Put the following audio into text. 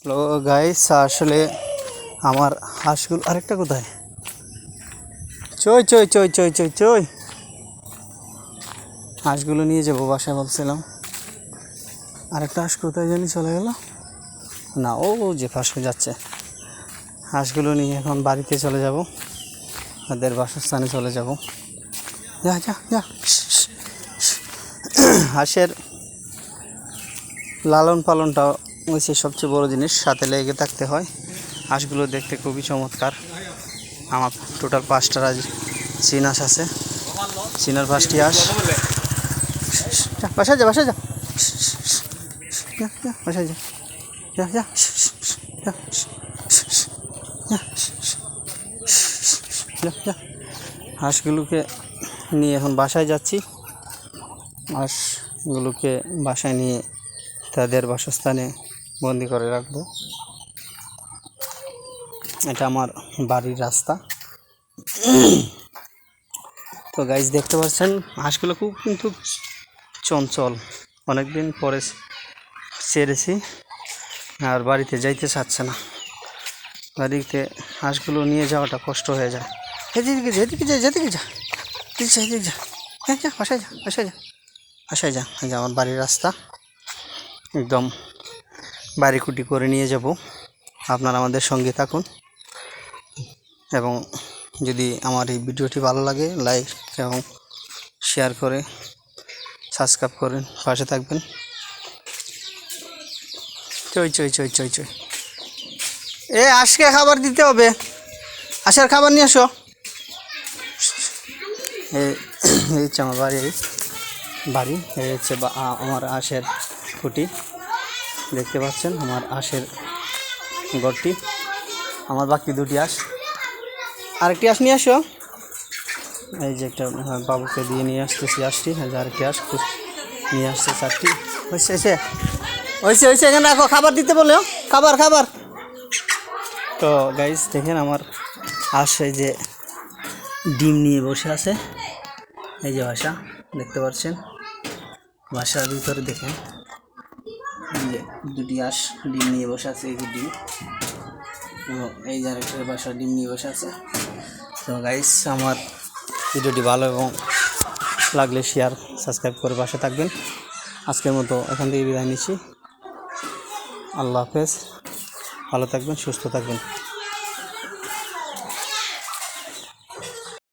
Hello guys, আসলে আমার হাঁসগুলো আরেকটা কোথায়? চই চই চই চই চই চই হাঁসগুলো নিয়ে যাবো বাসায় ভাবছিলাম। আরেকটা হাঁস কোথায় জানি চলে গেল না, ও যে ফাঁসে যাচ্ছে। হাঁসগুলো নিয়ে এখন বাড়িতে চলে যাব, তাদের বাসস্থানে চলে যাব। যা যা যা। হাঁসের লালন পালনটা হচ্ছে সবচেয়ে বড় জিনিস, সাথে লেগে থাকতে হয়। হাঁসগুলো দেখতে খুবই চমৎকার। আমার টোটাল 5টা চীন হাঁস আছে, চীনার 5টি হাঁস। বাসায় যা, বাসায় যা, বাসায় যা, যা যা। হাঁসগুলোকে নিয়ে এখন বাসায় যাচ্ছি। হাঁসগুলোকে বাসায় নিয়ে তাদের বাসস্থানে বন্দি করে রাখবো। এটা আমার বাড়ির রাস্তা। তো গাইজ দেখতে পাচ্ছেন হাঁসগুলো খুব কিন্তু চঞ্চল, অনেকদিন পরে ছেড়েছি আর বাড়িতে যাইতে চাচ্ছে না। বাড়িতে হাঁসগুলো নিয়ে যাওয়াটা কষ্ট হয়ে যায়। এদিকে যা, এদিকে যা, যেদিকে যা, এদিকে যা, হ্যাঁ যা, বাসায় যা, বাসায় যা, বাসায় যা। আমার বাড়ির রাস্তা একদম বাড়িকুটি করে নিয়ে যাব। আপনারা আমাদের সঙ্গে থাকুন এবং যদি আমার এই ভিডিওটি ভালো লাগে লাইক এবং শেয়ার করে সাবস্ক্রাইব করেন, পাশে থাকবেন। চই চই চই চই চই আজকে খাবার দিতে হবে, আসার খাবার নিয়ে আসো। এই হচ্ছে আমার বাড়ি এই হচ্ছে আমার আঁশের খুঁটি। দেখতে পাচ্ছেন আমার আঁশের ঘরটি। আমার বাকি 2টি হাঁস, আরেকটি হাঁস নিয়ে আসো। এই যে একটা বাবুকে দিয়ে নিয়ে আসতেছি হাঁসটি, আরেকটি হাঁস নিয়ে আসছে 4টি। হয়েছে হয়েছে এখানে রাখো, খাবার দিতে বলো, খাবার খাবার। তো গাইস দেখেন আমার হাঁস এই যে ডিম নিয়ে বসে আছে। এই যে বাসা দেখতে পাচ্ছেন, বাসার ভিতরে দেখেন এই যে 2টি হাঁস ডিম নিয়ে বসে আছে। এই যে ডিম, এবং এই যে আরেকটা বাসা ডিম নিয়ে বসে আছে। তো গাইস আমার ভিডিওটি ভালো এবং লাগলে শেয়ার সাবস্ক্রাইব করে পাশে থাকবেন। আজকের মতো এখান থেকে বিদায় নিচ্ছি। আল্লাহ হাফেজ, ভালো থাকবেন, সুস্থ থাকবেন।